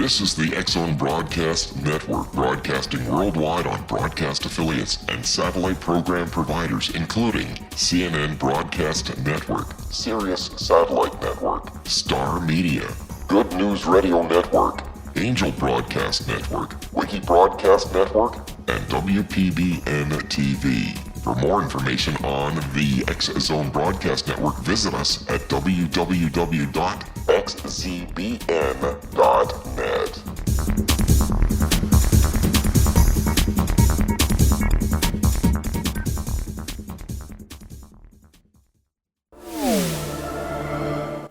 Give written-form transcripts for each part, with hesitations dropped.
This is the X-Zone Broadcast Network, broadcasting worldwide on broadcast affiliates and satellite program providers, including CNN Broadcast Network, Sirius Satellite Network, Star Media, Good News Radio Network, Angel Broadcast Network, Wiki Broadcast Network, and WPBN TV. For more information on the X-Zone Broadcast Network, visit us at www.xzbn.net.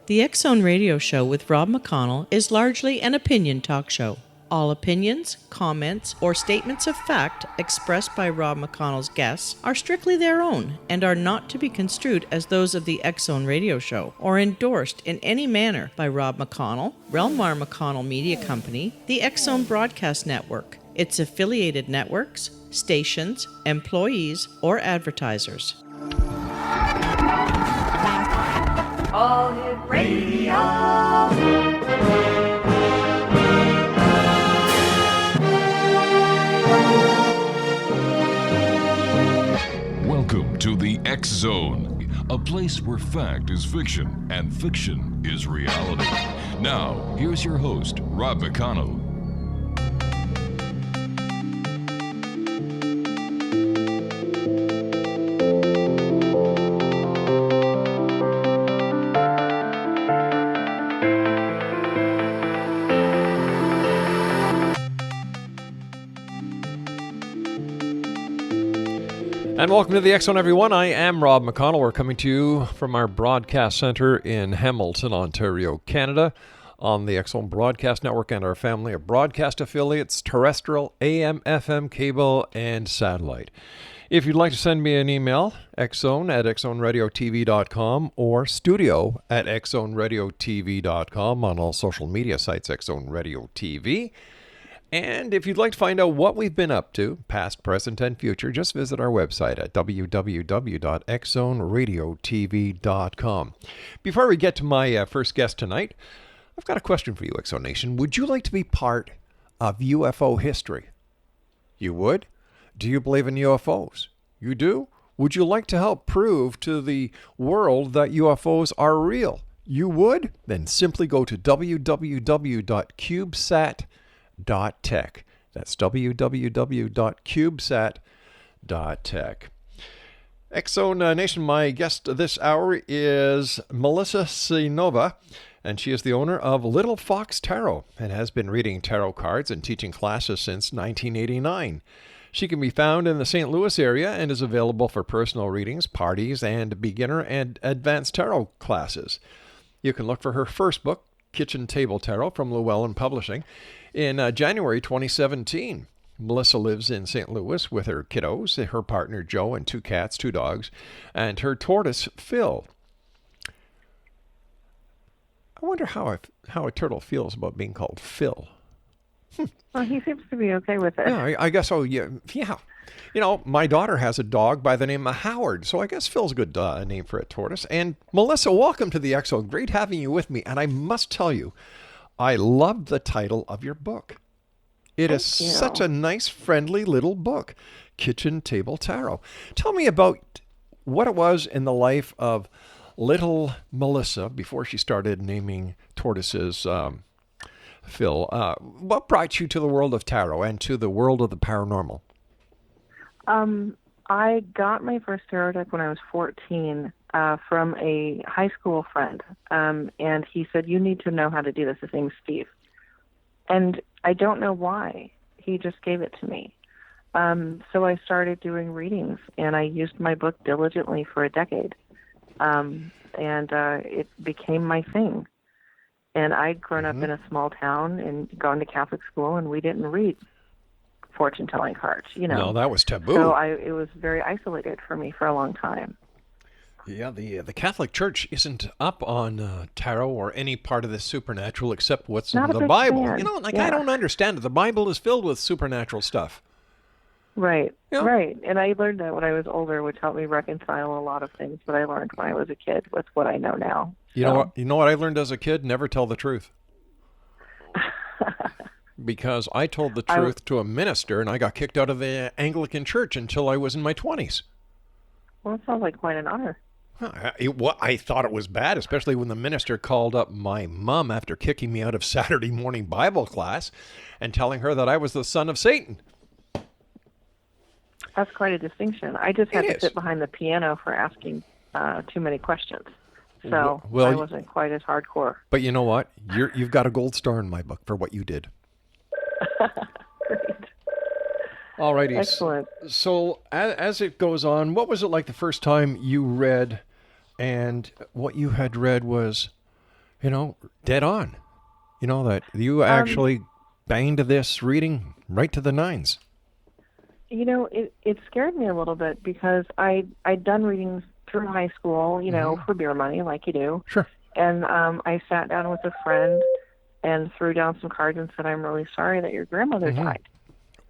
The X-Zone Radio Show with Rob McConnell is largely an opinion talk show. All opinions, comments, or statements of fact expressed by Rob McConnell's guests are strictly their own and are not to be construed as those of the X-Zone Radio Show or endorsed in any manner by Rob McConnell, Relmar McConnell Media Company, the X-Zone Broadcast Network, its affiliated networks, stations, employees, or advertisers. All Hit Radio. Welcome to the X-Zone, a place where fact is fiction and fiction is reality. Now, here's your host, Rob McConnell. And welcome to the X-Zone, everyone. I am Rob McConnell. We're coming to you from our broadcast center in Hamilton, Ontario, Canada, on the X-Zone Broadcast Network and our family of broadcast affiliates, terrestrial, AM, FM, cable, and satellite. If you'd like to send me an email, xzone@xzoneradiotv.com or studio@xzoneradiotv.com, on all social media sites, X-Zone Radio TV. And if you'd like to find out what we've been up to, past, present, and future, just visit our website at www.xzoneradiotv.com. Before we get to my first guest tonight, I've got a question for you, X-Zone Nation. Would you like to be part of UFO history? You would? Do you believe in UFOs? You do? Would you like to help prove to the world that UFOs are real? You would? Then simply go to www.cubesat.tech. That's www.cubesat.tech. X-Zone Nation, my guest this hour is Melissa Cynova, and she is the owner of Little Fox Tarot and has been reading tarot cards and teaching classes since 1989. She can be found in the St. Louis area and is available for personal readings, parties, and beginner and advanced tarot classes. You can look for her first book, Kitchen Table Tarot, from Llewellyn Publishing, in January 2017. Melissa lives in St. Louis with her kiddos, her partner Joe, and 2 cats, 2 dogs, and her tortoise Phil. I wonder how a turtle feels about being called Phil. Well, he seems to be okay with it. Yeah, I guess so. Yeah. You know, my daughter has a dog by the name of Howard, so I guess Phil's a good name for a tortoise. And Melissa, welcome to the X-Zone. Great having you with me. And I must tell you, I loved the title of your book. It is such a nice, friendly little book, Kitchen Table Tarot. Tell me about what it was in the life of little Melissa before she started naming tortoises Phil. What brought you to the world of tarot and to the world of the paranormal? I got my first tarot deck when I was 14 from a high school friend, and he said, "You need to know how to do this." His name's Steve. And I don't know why. He just gave it to me. So I started doing readings, and I used my book diligently for a decade. And it became my thing. And I'd grown up in a small town and gone to Catholic school, and we didn't read fortune-telling cards, you know. No, that was taboo. So it was very isolated for me for a long time. Yeah, the Catholic Church isn't up on tarot or any part of the supernatural except what's in the Bible. Fan. You know, I don't understand it. The Bible is filled with supernatural stuff. Right, Yeah. right. And I learned that when I was older, which helped me reconcile a lot of things that I learned when I was a kid with what I know now. You know what I learned as a kid? Never tell the truth. because I told the truth to a minister and I got kicked out of the Anglican Church until I was in my 20s. Well, it sounds like quite an honor. I thought it was bad, especially when the minister called up my mom after kicking me out of Saturday morning Bible class and telling her that I was the son of Satan. That's quite a distinction. I just had to sit behind the piano for asking too many questions. So I wasn't quite as hardcore. But you know what? You've got a gold star in my book for what you did. Great. All righty. Excellent. So as it goes on, what was it like the first time you read, and what you had read was, dead on? That you actually banged this reading right to the nines. It scared me a little bit because I'd done readings through high school, for beer money, like you do. Sure. And I sat down with a friend and threw down some cards and said, "I'm really sorry that your grandmother died."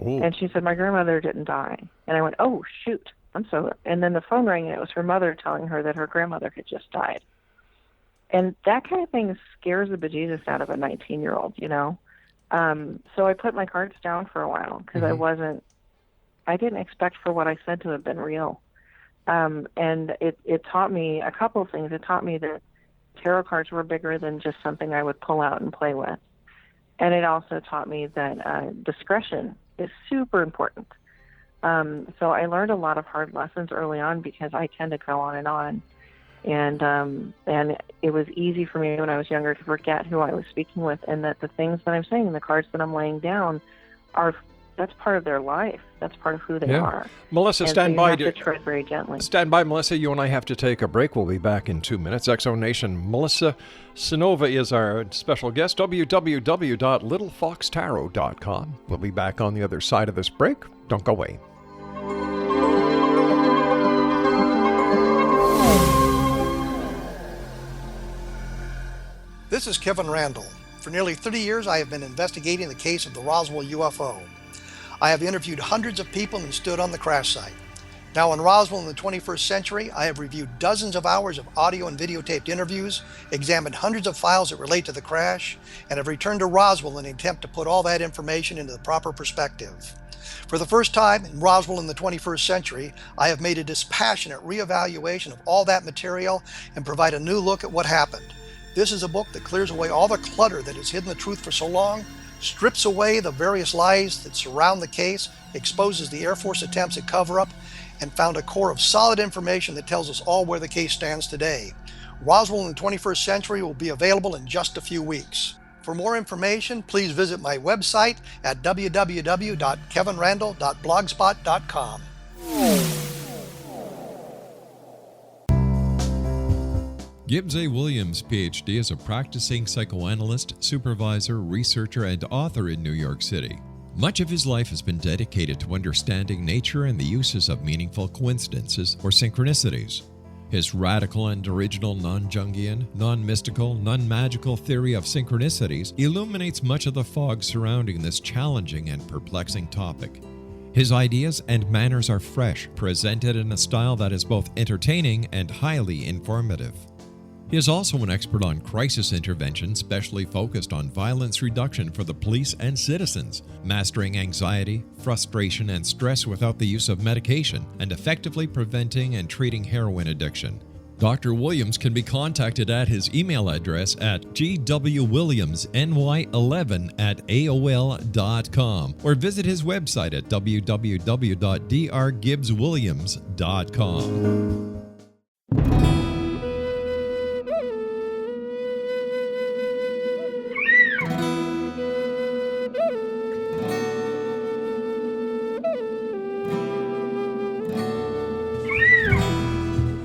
Ooh. And she said, "My grandmother didn't die." And I went, "Oh, shoot. I'm so..." And then the phone rang, and it was her mother telling her that her grandmother had just died. And that kind of thing scares the bejesus out of a 19-year-old, So I put my cards down for a while because I didn't expect for what I said to have been real. And it taught me a couple of things. It taught me that tarot cards were bigger than just something I would pull out and play with. And it also taught me that discretion is super important. So I learned a lot of hard lessons early on because I tend to go on. And it was easy for me when I was younger to forget who I was speaking with, and that the things that I'm saying, the cards that I'm laying down, that's part of their life. That's part of who they are. Melissa, and stand so by. You have to tread very gently. Stand by, Melissa. You and I have to take a break. We'll be back in 2 minutes. Exo Nation, Melissa Cynova is our special guest. www.littlefoxtarot.com. We'll be back on the other side of this break. Don't go away. This is Kevin Randall. For nearly 30 years, I have been investigating the case of the Roswell UFO. I have interviewed hundreds of people and stood on the crash site. Now in Roswell in the 21st century, I have reviewed dozens of hours of audio and videotaped interviews, examined hundreds of files that relate to the crash, and have returned to Roswell in an attempt to put all that information into the proper perspective. For the first time in Roswell in the 21st century, I have made a dispassionate reevaluation of all that material and provide a new look at what happened. This is a book that clears away all the clutter that has hidden the truth for so long, strips away the various lies that surround the case, exposes the Air Force attempts at cover-up, and found a core of solid information that tells us all where the case stands today. Roswell in the 21st century will be available in just a few weeks. For more information, please visit my website at www.kevinrandall.blogspot.com. Gibbs A. Williams, Ph.D., is a practicing psychoanalyst, supervisor, researcher, and author in New York City. Much of his life has been dedicated to understanding nature and the uses of meaningful coincidences or synchronicities. His radical and original non-Jungian, non-mystical, non-magical theory of synchronicities illuminates much of the fog surrounding this challenging and perplexing topic. His ideas and manners are fresh, presented in a style that is both entertaining and highly informative. He is also an expert on crisis intervention, specially focused on violence reduction for the police and citizens, mastering anxiety, frustration, and stress without the use of medication, and effectively preventing and treating heroin addiction. Dr. Williams can be contacted at his email address at gwwilliamsny11@aol.com or visit his website at www.drgibbswilliams.com.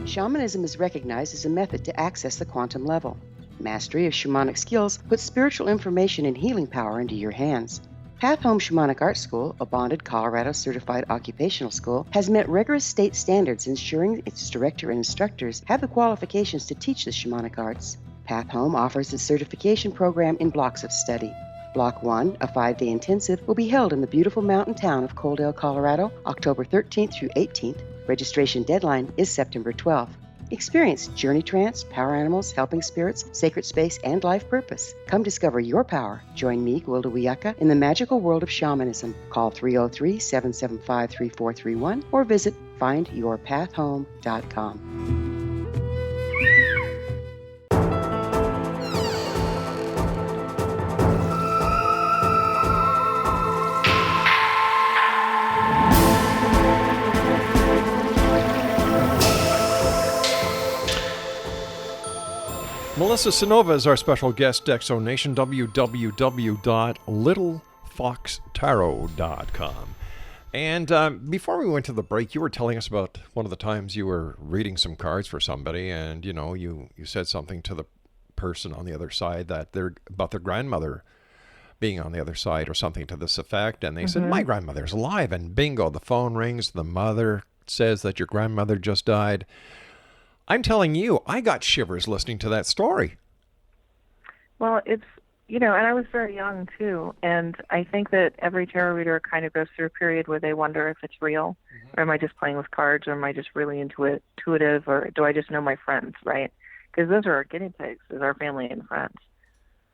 Shamanism is recognized as a method to access the quantum level. Mastery of shamanic skills puts spiritual information and healing power into your hands. Path Home Shamanic Art School, a bonded Colorado certified occupational school, has met rigorous state standards, ensuring its director and instructors have the qualifications to teach the shamanic arts. Path Home offers its certification program in blocks of study. Block 1, a 5-day intensive, will be held in the beautiful mountain town of Coaldale, Colorado, October 13th through 18th. Registration deadline is September 12th. Experience Journey Trance, Power Animals, Helping Spirits, Sacred Space, and Life Purpose. Come discover your power. Join me, Gwilda Wiyaka, in the magical world of shamanism. Call 303-775-3431 or visit findyourpathhome.com. Melissa Cynova is our special guest, Exo Nation, www.littlefoxtarot.com. And before we went to the break, you were telling us about one of the times you were reading some cards for somebody, and, you said something to the person on the other side that they're about their grandmother being on the other side or something to this effect, and they said, my grandmother's alive, and bingo, the phone rings, the mother says that your grandmother just died. I'm telling you, I got shivers listening to that story. Well, it's, and I was very young too, and I think that every tarot reader kind of goes through a period where they wonder if it's real, or am I just playing with cards, or am I just really intuitive, or do I just know my friends, right? Because those are our guinea pigs, is our family and friends.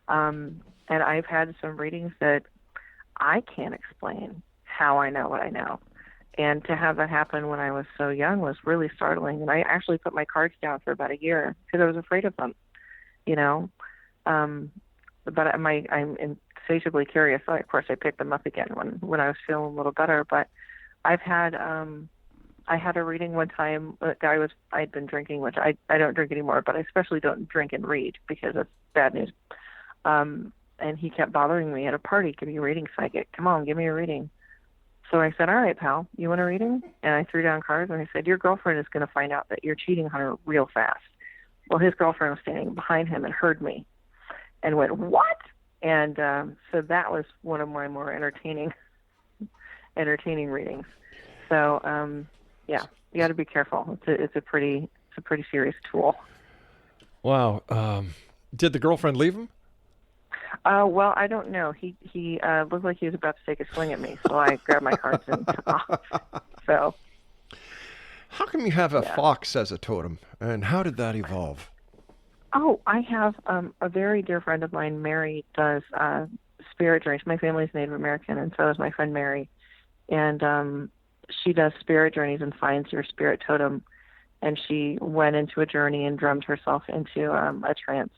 And I've had some readings that I can't explain how I know what I know. And to have that happen when I was so young was really startling. And I actually put my cards down for about a year because I was afraid of them, But I'm insatiably curious. So of course, I picked them up again when I was feeling a little better. But I've had I had a reading one time. I'd been drinking, which I don't drink anymore, but I especially don't drink and read because it's bad news. And he kept bothering me at a party. Give me a reading, psychic. Come on, give me a reading. So I said, all right, pal, you want a reading? And I threw down cards, and I said, your girlfriend is going to find out that you're cheating on her real fast. Well, his girlfriend was standing behind him and heard me and went, what? And so that was one of my more entertaining readings. So, yeah, you got to be careful. It's a pretty serious tool. Wow. Did the girlfriend leave him? Well, I don't know. He looked like he was about to take a swing at me, so I grabbed my cards and took off. So, how come you have a fox as a totem, and how did that evolve? Oh, I have a very dear friend of mine, Mary, does spirit journeys. My family's Native American, and so is my friend Mary. And she does spirit journeys and finds your spirit totem. And she went into a journey and drummed herself into a trance.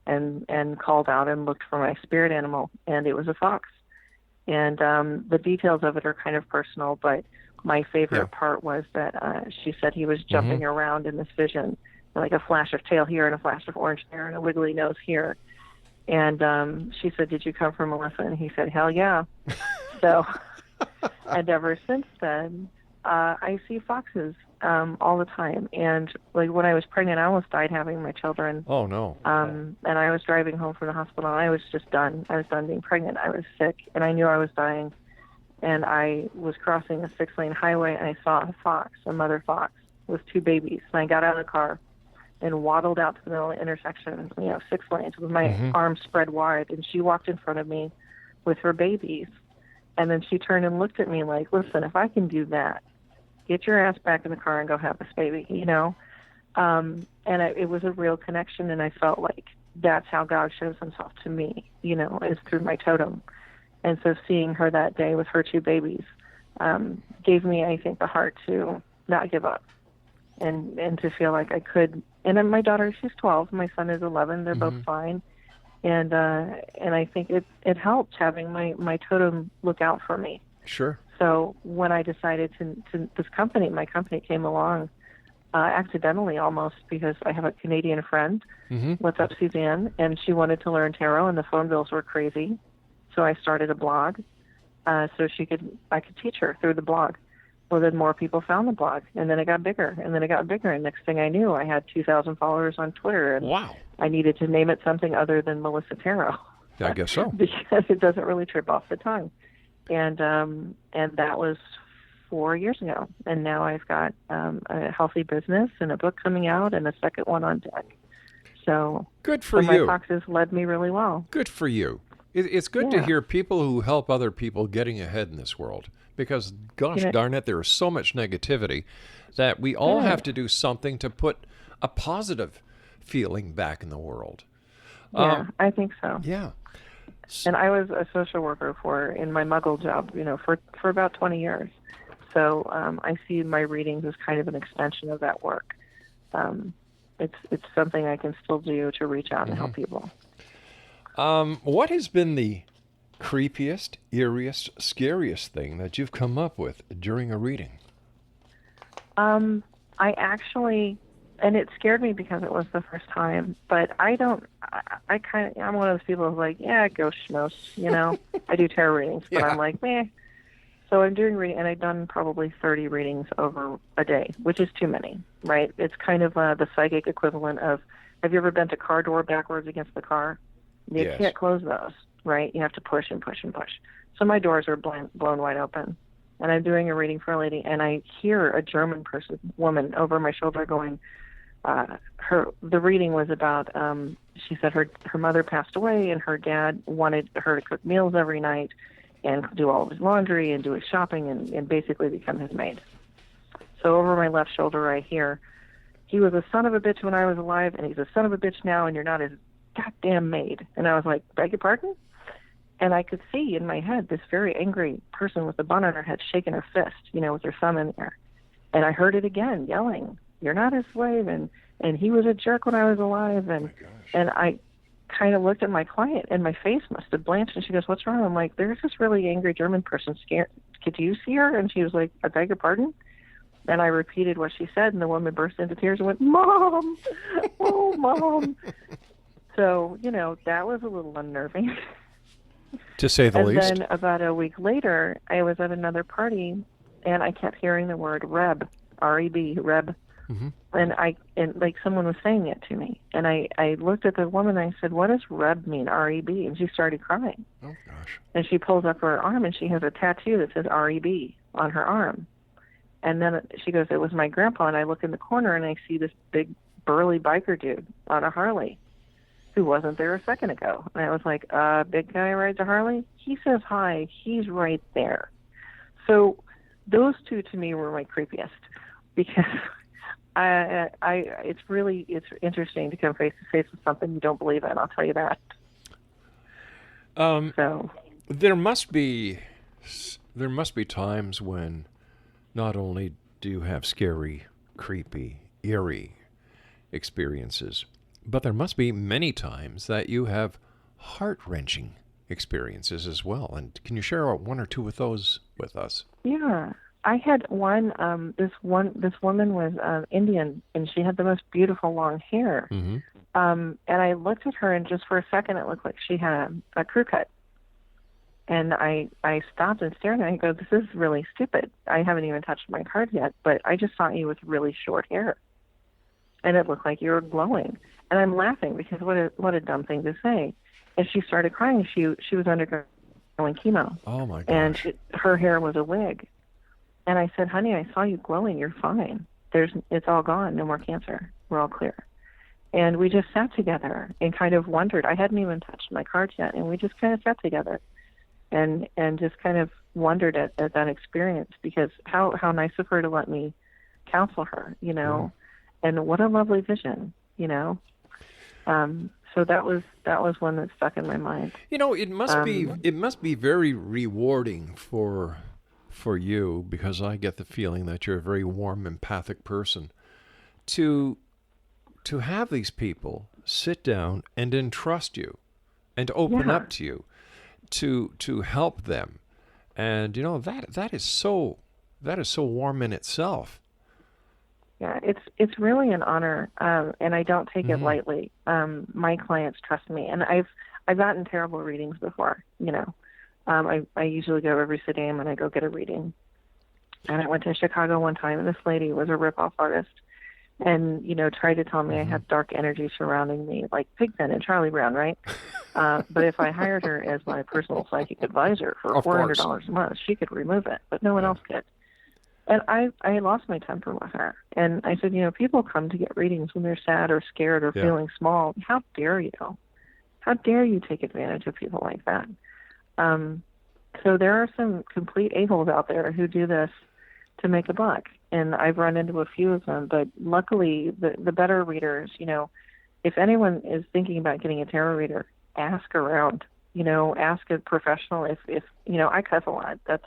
And called out and looked for my spirit animal, and it was a fox. And the details of it are kind of personal, but my favorite part was that she said he was jumping around in this vision, like a flash of tail here and a flash of orange there and a wiggly nose here. And she said, did you come from Melissa? And he said, hell yeah. So, and ever since then, I see foxes all the time. And like when I was pregnant, I almost died having my children. Oh no. And I was driving home from the hospital, and I was just done. I was done being pregnant. I was sick, and I knew I was dying. And I was crossing a 6-lane highway, and I saw a fox, a mother fox, with 2 babies. And I got out of the car and waddled out to the middle of the intersection, 6 lanes, with my arms spread wide. And she walked in front of me with her babies. And then she turned and looked at me like, listen, if I can do that, get your ass back in the car and go have this baby, And it was a real connection, and I felt like that's how God shows himself to me, is through my totem. And so seeing her that day with her 2 babies gave me, I think, the heart to not give up and to feel like I could. And then my daughter, she's 12. My son is 11. They're both fine. And I think it helped having my totem look out for me. Sure. So when I decided to my company came along accidentally almost, because I have a Canadian friend. What's up, Suzanne? And she wanted to learn tarot, and the phone bills were crazy. So I started a blog so I could teach her through the blog. Well, then more people found the blog, and then it got bigger, and then it got bigger. And next thing I knew, I had 2,000 followers on Twitter. And wow. I needed to name it something other than Melissa Tarot. I guess so. Because it doesn't really trip off the tongue. And that was 4 years ago. And now I've got a healthy business and a book coming out and a second one on deck. So good for you. My foxes led me really well. Good for you. It's good to hear people who help other people getting ahead in this world. Because, gosh darn it, there is so much negativity that we all have to do something to put a positive feeling back in the world. Yeah, I think so. Yeah. And I was a social worker in my Muggle job, for about 20 years. So I see my readings as kind of an extension of that work. It's something I can still do to reach out and help people. What has been the creepiest, eeriest, scariest thing that you've come up with during a reading? I actually, and it scared me because it was the first time, but I'm one of those people who's like, yeah, ghost schmoes, I do tarot readings, but I'm like, meh. So I'm doing reading, and I've done probably 30 readings over a day, which is too many, right? It's kind of the psychic equivalent of, have you ever bent a car door backwards against the car? You can't close those, right? You have to push and push and push. So my doors are blown wide open. And I'm doing a reading for a lady, and I hear a German woman over my shoulder going, the reading was about, she said her mother passed away, and her dad wanted her to cook meals every night and do all of his laundry and do his shopping and basically become his maid. So over my left shoulder I hear, he was a son of a bitch when I was alive, and he's a son of a bitch now, and you're not his goddamn maid. And I was like, beg your pardon? And I could see in my head this very angry person with the bun on her head shaking her fist, with her thumb in there. And I heard it again, yelling, you're not his slave, and he was a jerk when I was alive. And I kind of looked at my client, and my face must have blanched, and she goes, what's wrong? I'm like, there's this really angry German person scared. Could you see her? And she was like, I beg your pardon? And I repeated what she said, and the woman burst into tears and went, Mom! Oh, Mom! So, that was a little unnerving. To say the least. And then about a week later, I was at another party, and I kept hearing the word Reb, R-E-B, Reb. Mm-hmm. And like someone was saying it to me. And I looked at the woman and I said, what does Reb mean, R-E-B? And she started crying. Oh, gosh. And she pulls up her arm, and she has a tattoo that says R-E-B on her arm. And then she goes, it was my grandpa. And I look in the corner, and I see this big, burly biker dude on a Harley who wasn't there a second ago. And I was like, big guy rides a Harley? He says hi. He's right there. So those two to me were my creepiest, because it's interesting to come face to face with something you don't believe in. I'll tell you that. So there must be times when not only do you have scary, creepy, eerie experiences, but there must be many times that you have heart-wrenching experiences as well. And can you share one or two of those with us? Yeah. I had one, this woman was Indian, and she had the most beautiful long hair. Mm-hmm. And I looked at her, and just for a second, it looked like she had a crew cut. And I stopped and stared at her, and I go, this is really stupid. I haven't even touched my card yet, but I just saw you with really short hair. And it looked like you were glowing. And I'm laughing because what a dumb thing to say. And she started crying. She was undergoing chemo. Oh, my gosh. And her hair was a wig. And I said, honey, I saw you glowing. You're fine. It's all gone. No more cancer. We're all clear. And we just sat together and kind of wondered. I hadn't even touched my cards yet. And we just kind of sat together and just kind of wondered at that experience, because how nice of her to let me counsel her, Yeah. And what a lovely vision, So that was one that stuck in my mind. It must be very rewarding for you, because I get the feeling that you're a very warm, empathic person, to have these people sit down and entrust you and open up to you to help them. And that is so warm in itself. Yeah, it's really an honor, and I don't take it lightly. My clients trust me, and I've gotten terrible readings before. I usually go every so damn and I go get a reading. And I went to Chicago one time, and this lady was a rip-off artist, and tried to tell me I had dark energy surrounding me, like Pigpen and Charlie Brown, right? But if I hired her as my personal psychic advisor for $400 a month, she could remove it, but no one else could. And I lost my temper with her. And I said, people come to get readings when they're sad or scared or feeling small. How dare you? How dare you take advantage of people like that? So there are some complete a-holes out there who do this to make a buck. and I've run into a few of them. But luckily, the better readers, if anyone is thinking about getting a tarot reader, ask around. Ask a professional. If I cuss a lot. That's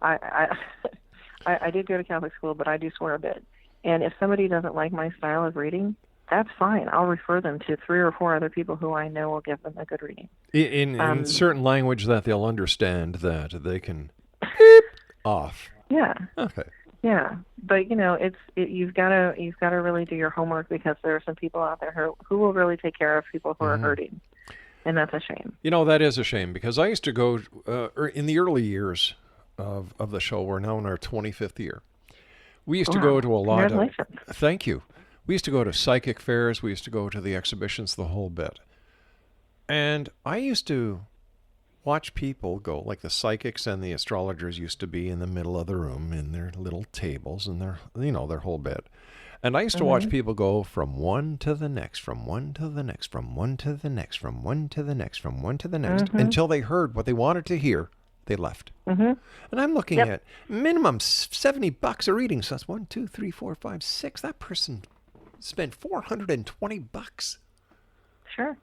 I did go to Catholic school, but I do swear a bit. And if somebody doesn't like my style of reading, that's fine. I'll refer them to 3 or 4 other people who I know will give them a good reading. In certain language that they'll understand, that they can beep off. Yeah. Okay. Yeah, but you've got to really do your homework, because there are some people out there who will really take care of people who are hurting, and that's a shame. That is a shame, because I used to go in the early years of the show. We're now in our 25th year. We used to go to a lot of. Congratulations. Thank you. We used to go to psychic fairs. We used to go to the exhibitions, the whole bit. And I used to watch people go, like the psychics and the astrologers used to be in the middle of the room in their little tables and their whole bit. And I used to watch people go from one to the next, from one to the next, from one to the next, from one to the next, from one to the next, until they heard what they wanted to hear. They left. And I'm looking at minimum $70 a reading. So that's 1, 2, 3, 4, 5, 6. That person spent $420. Sure.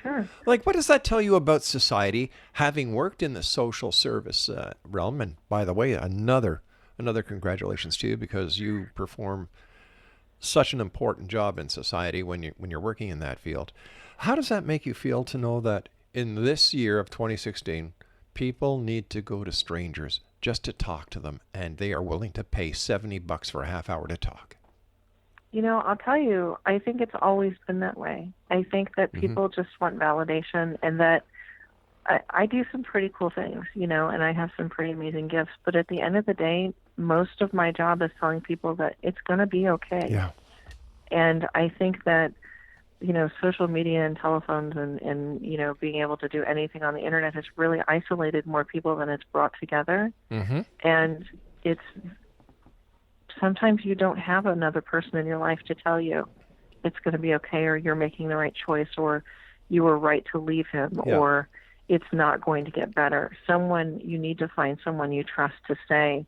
Sure. Like, what does that tell you about society? Having worked in the social service realm, and by the way, another congratulations to you, because you perform such an important job in society when you're working in that field. How does that make you feel to know that in this year of 2016, people need to go to strangers just to talk to them, and they are willing to pay $70 for a half hour to talk? I'll tell you, I think it's always been that way. I think that people just want validation, and that I do some pretty cool things, and I have some pretty amazing gifts. But at the end of the day, most of my job is telling people that it's going to be okay. Yeah. And I think that, social media and telephones and being able to do anything on the internet has really isolated more people than it's brought together. And it's sometimes you don't have another person in your life to tell you it's going to be okay, or you're making the right choice, or you were right to leave him, or it's not going to get better. You need to find someone you trust to say,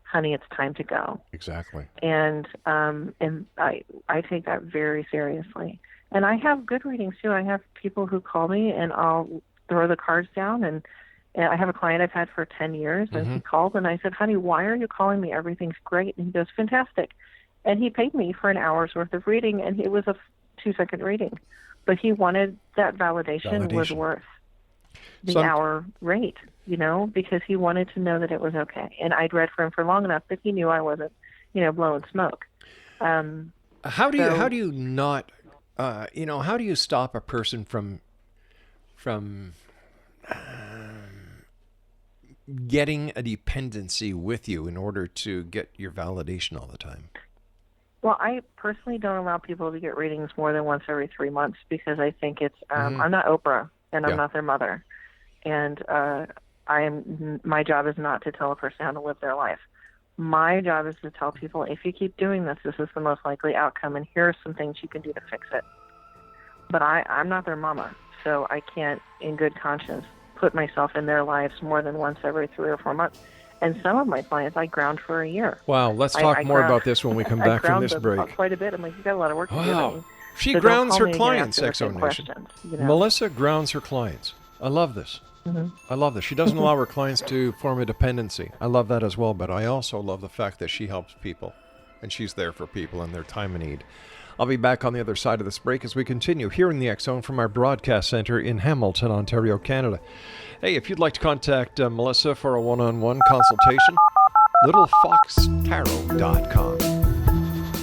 honey, it's time to go. Exactly. And I take that very seriously. And I have good readings too. I have people who call me, and I'll throw the cards down, and I have a client I've had for 10 years, and he called, and I said, honey, why are you calling me? Everything's great. And he goes, fantastic. And he paid me for an hour's worth of reading, and it was a 2-second reading. But he wanted that validation. Was worth the hour rate, because he wanted to know that it was okay. And I'd read for him for long enough that he knew I wasn't, blowing smoke. How do you not, how do you stop a person from getting a dependency with you in order to get your validation all the time? Well, I personally don't allow people to get readings more than once every 3 months, because I think it's I'm not Oprah, and I'm not their mother, and my job is not to tell a person how to live their life. My job is to tell people, if you keep doing this, this is the most likely outcome, and here are some things you can do to fix it. But I'm not their mama, so I can't, in good conscience, put myself in their lives more than once every 3 or 4 months. And some of my clients I ground for a year. Wow, let's talk more about this when we come back from this break. Quite a bit. I'm like, you got a lot of work to do. She grounds her clients, Exo Nation. Melissa grounds her clients. I love this. I love this. She doesn't allow her clients to form a dependency. I love that as well, but I also love the fact that she helps people, and she's there for people in their time of need. I'll be back on the other side of this break as we continue here in the X Zone from our broadcast center in Hamilton, Ontario, Canada. Hey, if you'd like to contact Melissa for a one-on-one consultation, littlefoxtarot.com.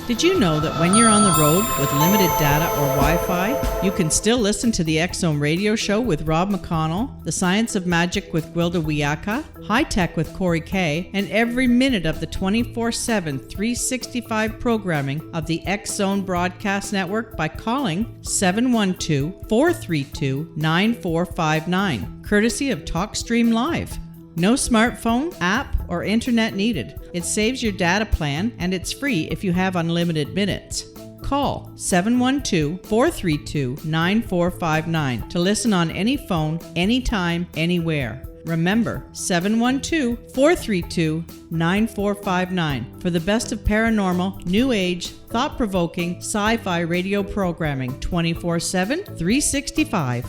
Did you know that when you're on the road with limited data or Wi-Fi, you can still listen to the X-Zone radio show with Rob McConnell, The Science of Magic with Gwilda Wiyaka, High Tech with Corey Kay, and every minute of the 24/7, 365 programming of the X-Zone Broadcast Network by calling 712-432-9459, courtesy of TalkStream Live. No smartphone, app, or internet needed. It saves your data plan, and it's free if you have unlimited minutes. Call 712-432-9459 to listen on any phone, anytime, anywhere. Remember, 712-432-9459 for the best of paranormal, new age, thought-provoking, sci-fi radio programming 24/7, 365.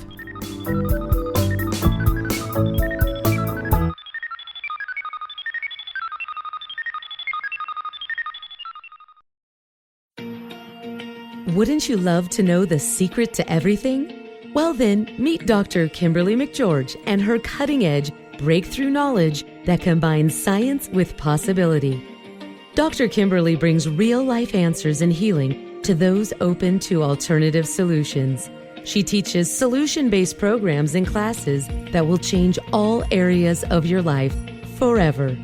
Wouldn't you love to know the secret to everything? Well then, meet Dr. Kimberly McGeorge and her cutting-edge breakthrough knowledge that combines science with possibility. Dr. Kimberly brings real-life answers and healing to those open to alternative solutions. She teaches solution-based programs and classes that will change all areas of your life forever.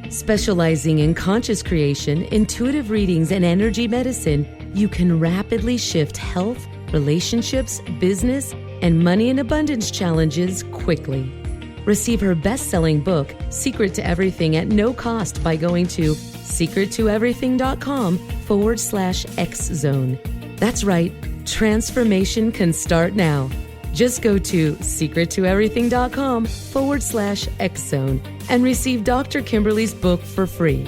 Specializing in conscious creation, intuitive readings, and energy medicine, you can rapidly shift health, relationships, business, and money and abundance challenges quickly. Receive her best-selling book, Secret to Everything, at no cost by going to secrettoeverything.com/X-Zone. That's right, transformation can start now. Just go to secrettoeverything.com/X-Zone and receive Dr. Kimberly's book for free.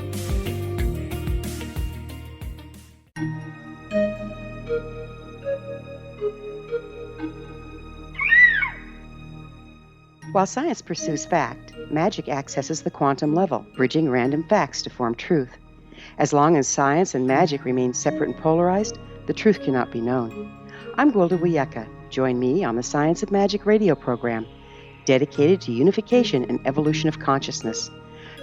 While science pursues fact, magic accesses the quantum level, bridging random facts to form truth. As long as science and magic remain separate and polarized, the truth cannot be known. I'm Gwilda Wiyaka. Join me on the Science of Magic radio program, dedicated to unification and evolution of consciousness.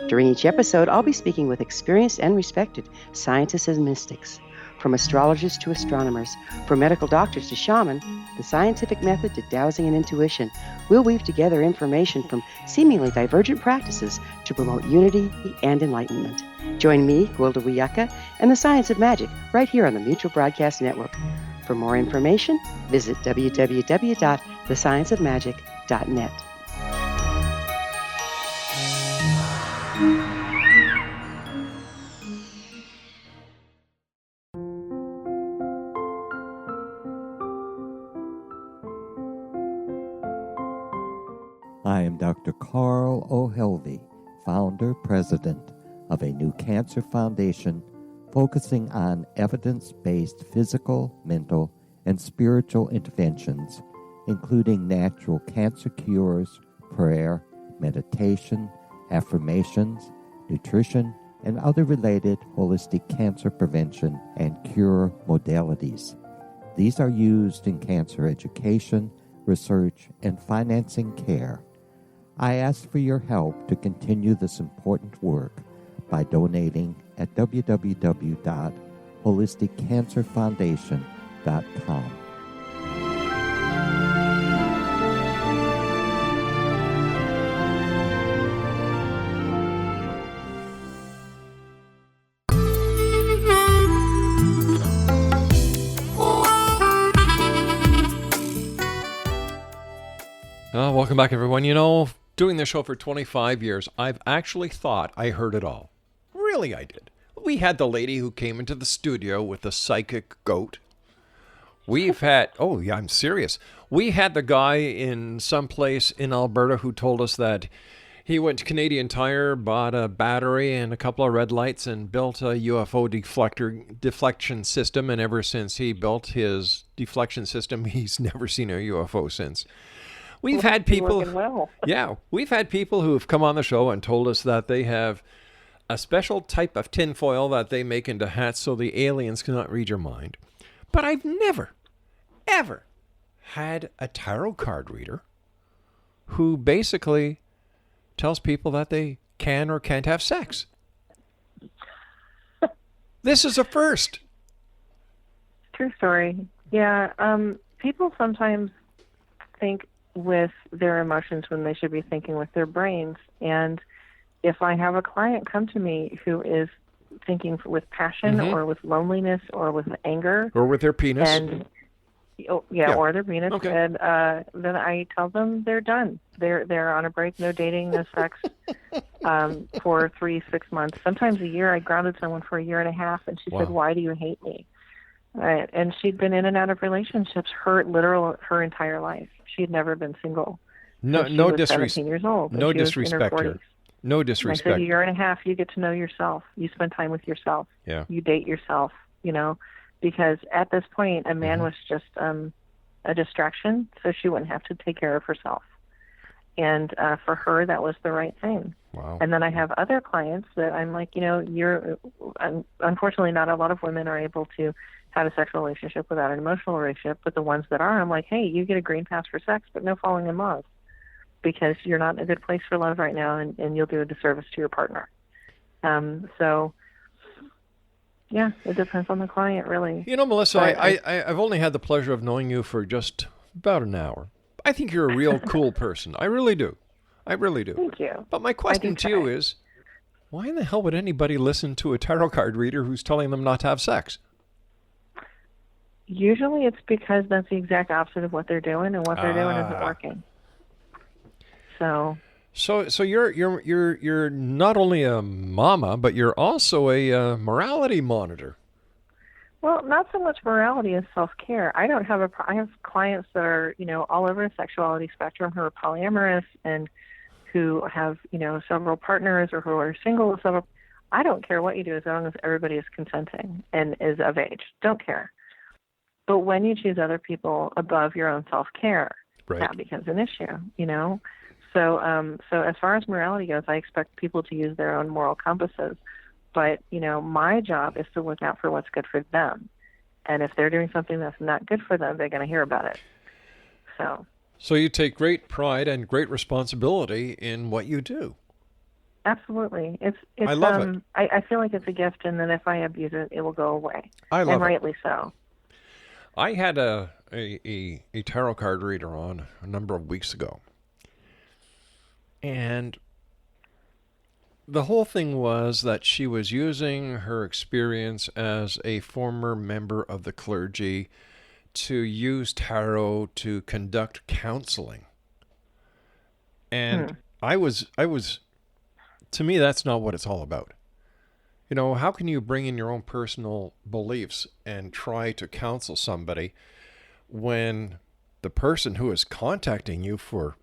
During each episode, I'll be speaking with experienced and respected scientists and mystics. From astrologers to astronomers, from medical doctors to shaman, the scientific method to dowsing and intuition, we'll weave together information from seemingly divergent practices to promote unity and enlightenment. Join me, Gwilda Wiyaka, and the Science of Magic right here on the Mutual Broadcast Network. For more information, visit www.thescienceofmagic.net. I am Dr. Carl O'Helvey, founder, president of a new cancer foundation focusing on evidence-based physical, mental, and spiritual interventions, including natural cancer cures, prayer, meditation, affirmations, nutrition, and other related holistic cancer prevention and cure modalities. These are used in cancer education, research, and financing care. I ask for your help to continue this important work by donating at www.holisticcancerfoundation.com. Welcome back, everyone. You know, doing this show for 25 years, I've actually thought I heard it all. Really, I did. We had the lady who came into the studio with the psychic goat. We've had, oh yeah, I'm serious. We had the guy in some place in Alberta who told us that he went to Canadian Tire, bought a battery and a couple of red lights and built a UFO deflection system. And ever since he built his deflection system, he's never seen a UFO since. We've had people, yeah, we've had people who have come on the show and told us that they have a special type of tinfoil that they make into hats so the aliens cannot read your mind. But I've never, ever had a tarot card reader who basically tells people that they can or can't have sex. This is a first. True story. Yeah, people sometimes think with their emotions when they should be thinking with their brains. And if I have a client come to me who is thinking with passion or with loneliness or with anger. Or with their penis. And, or their penis. Okay. And then I tell them they're done. They're on a break, no dating, no sex for 3-6 months. Sometimes a year. I grounded someone for a year and a half, and she said, "Why do you hate me?" Right. And she'd been in and out of relationships her entire life. She had never been single. No, since she no was disrespect. 17 years old. No she was in her disrespect 40s. here. No And I disrespect. said, a year and a half, you get to know yourself. You spend time with yourself. Yeah. You date yourself, because at this point, a man was just a distraction, so she wouldn't have to take care of herself. And for her, that was the right thing. Wow. And then I have other clients that I'm like, unfortunately, not a lot of women are able to have a sexual relationship without an emotional relationship, but the ones that are, I'm like, hey, you get a green pass for sex, but no falling in love, because you're not in a good place for love right now, and you'll do a disservice to your partner. So, yeah, it depends on the client, really. Melissa, I've only had the pleasure of knowing you for just about an hour. I think you're a real cool person. I really do. I really do. Thank you. But my question to you is, why in the hell would anybody listen to a tarot card reader who's telling them not to have sex? Usually it's because that's the exact opposite of what they're doing, and what they're doing isn't working. So you're not only a mama, but you're also a morality monitor. Well, not so much morality as self-care. I have clients that are, all over the sexuality spectrum who are polyamorous and who have, several partners, or who are single with several. I don't care what you do as long as everybody is consenting and is of age. Don't care. But when you choose other people above your own self-care, that becomes an issue, So as far as morality goes, I expect people to use their own moral compasses. But, my job is to look out for what's good for them. And if they're doing something that's not good for them, they're going to hear about it. So you take great pride and great responsibility in what you do. Absolutely. I love it. I feel like it's a gift, and then if I abuse it, it will go away. I love it. And rightly so. I had a tarot card reader on a number of weeks ago. And the whole thing was that she was using her experience as a former member of the clergy to use tarot to conduct counseling. And I was, to me, that's not what it's all about. How can you bring in your own personal beliefs and try to counsel somebody when the person who is contacting you for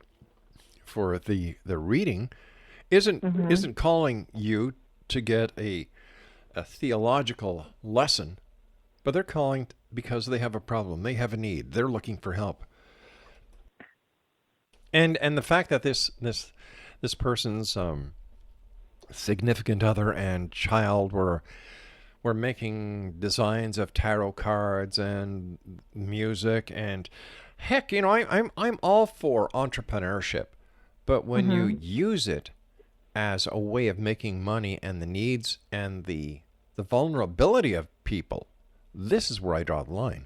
the reading isn't calling you to get a theological lesson, but they're calling because they have a problem, they have a need, they're looking for help. And the fact that this person's significant other and child were making designs of tarot cards and music, and heck, I'm all for entrepreneurship, but when you use it as a way of making money and the needs and the vulnerability of people, this is where I draw the line.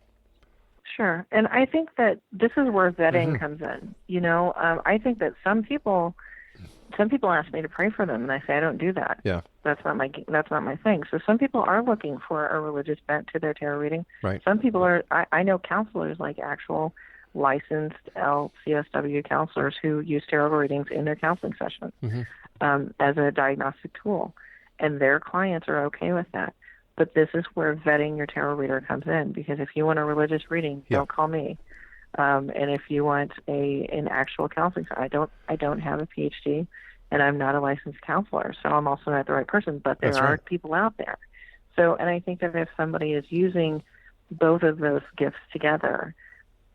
Sure. And I think that this is where vetting comes in. I think that some people ask me to pray for them, and I say I don't do that. Yeah. That's not my thing. So some people are looking for a religious bent to their tarot reading. Right. Some people are. I know counselors, like actual licensed LCSW counselors, who use tarot readings in their counseling sessions as a diagnostic tool, and their clients are okay with that. But this is where vetting your tarot reader comes in, because if you want a religious reading, don't call me. And if you want an actual counseling, I don't have a PhD, and I'm not a licensed counselor, so I'm also not the right person. But there are people out there. So, and I think that if somebody is using both of those gifts together,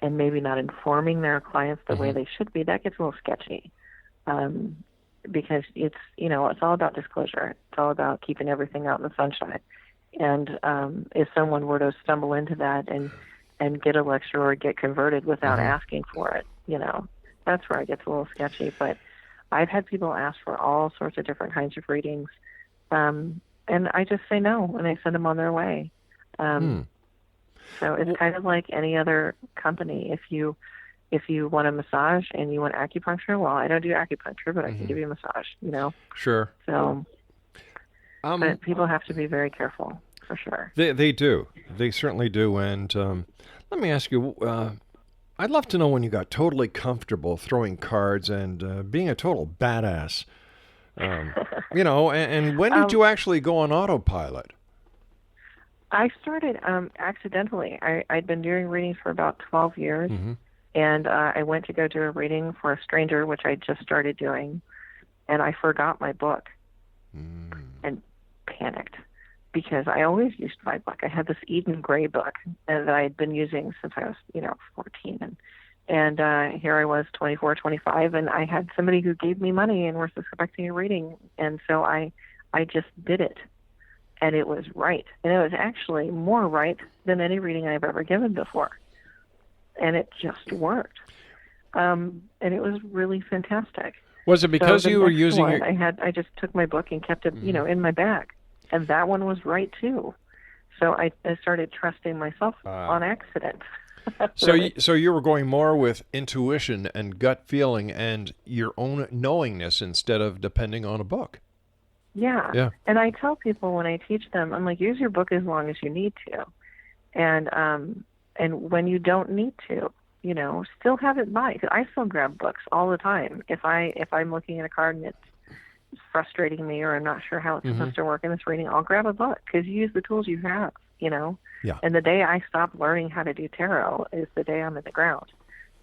and maybe not informing their clients the way they should be, that gets a little sketchy. Because it's all about disclosure. It's all about keeping everything out in the sunshine. And if someone were to stumble into that and get a lecture or get converted without asking for it, that's where it gets a little sketchy. But I've had people ask for all sorts of different kinds of readings, and I just say no, and I send them on their way. So it's kind of like any other company. If you want a massage and you want acupuncture, well, I don't do acupuncture, but I can give you a massage, Sure. So, but people have to be very careful, for sure. They do. They certainly do. And let me ask you, I'd love to know when you got totally comfortable throwing cards and being a total badass, and when did you actually go on autopilot? I started accidentally. I'd been doing readings for about 12 years, And I went to go do a reading for a stranger, which I just started doing, and I forgot my book and panicked because I always used my book. I had this Eden Gray book that I had been using since I was, 14. And here I was, 24, 25, and I had somebody who gave me money and was expecting a reading. And so I just did it. And it was right. And it was actually more right than any reading I've ever given before. And it just worked. And it was really fantastic. Was it because you were using it? I just took my book and kept it, in my bag. And that one was right, too. So I started trusting myself on accident. So you were going more with intuition and gut feeling and your own knowingness instead of depending on a book. Yeah. And I tell people when I teach them, I'm like, use your book as long as you need to. And when you don't need to, still have it by. I still grab books all the time. If I'm looking at a card and it's frustrating me or I'm not sure how it's supposed to work in this reading, I'll grab a book because you use the tools you have, Yeah. And the day I stop learning how to do tarot is the day I'm in the ground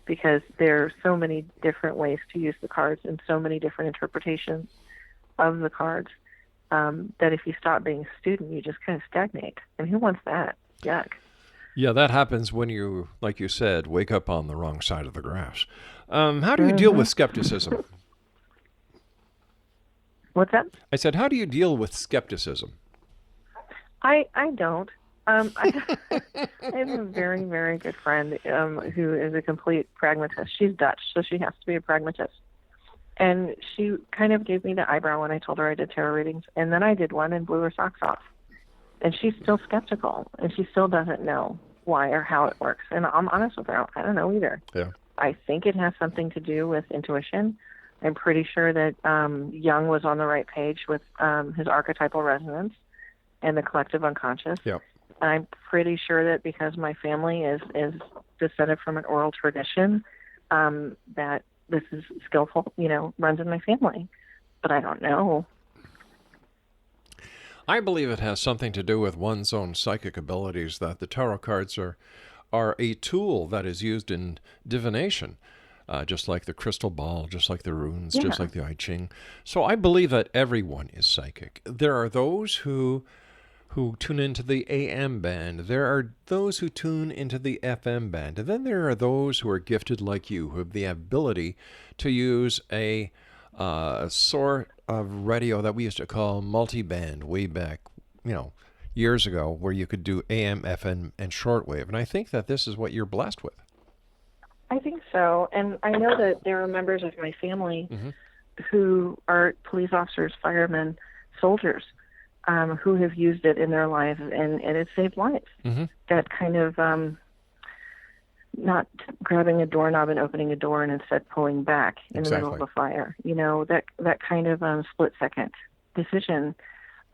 because there are so many different ways to use the cards and so many different interpretations of the cards that if you stop being a student, you just kind of stagnate. And who wants that? Yuck. Yeah, that happens when you, like you said, wake up on the wrong side of the grass. How do you deal with skepticism? What's that? I said, how do you deal with skepticism? I don't. I have a very, very good friend who is a complete pragmatist. She's Dutch, so she has to be a pragmatist. And she kind of gave me the eyebrow when I told her I did tarot readings. And then I did one and blew her socks off. And she's still skeptical, and she still doesn't know why or how it works. And I'm honest with her. I don't know either. Yeah. I think it has something to do with intuition. I'm pretty sure that Jung was on the right page with his archetypal resonance and the collective unconscious. Yeah. I'm pretty sure that because my family is descended from an oral tradition, that this is skillful, runs in my family. But I don't know. I believe it has something to do with one's own psychic abilities, that the tarot cards are a tool that is used in divination, just like the crystal ball, just like the runes, just like the I Ching. So I believe that everyone is psychic. There are those who tune into the AM band. There are those who tune into the FM band. And then there are those who are gifted like you, who have the ability to use a sort of radio that we used to call multiband way back, years ago, where you could do AM, FM, and shortwave. And I think that this is what you're blessed with. I think so. And I know that there are members of my family who are police officers, firemen, soldiers, who have used it in their lives, and it saved lives. That kind of not grabbing a doorknob and opening a door and instead pulling back in the middle of a fire. That kind of split-second decision.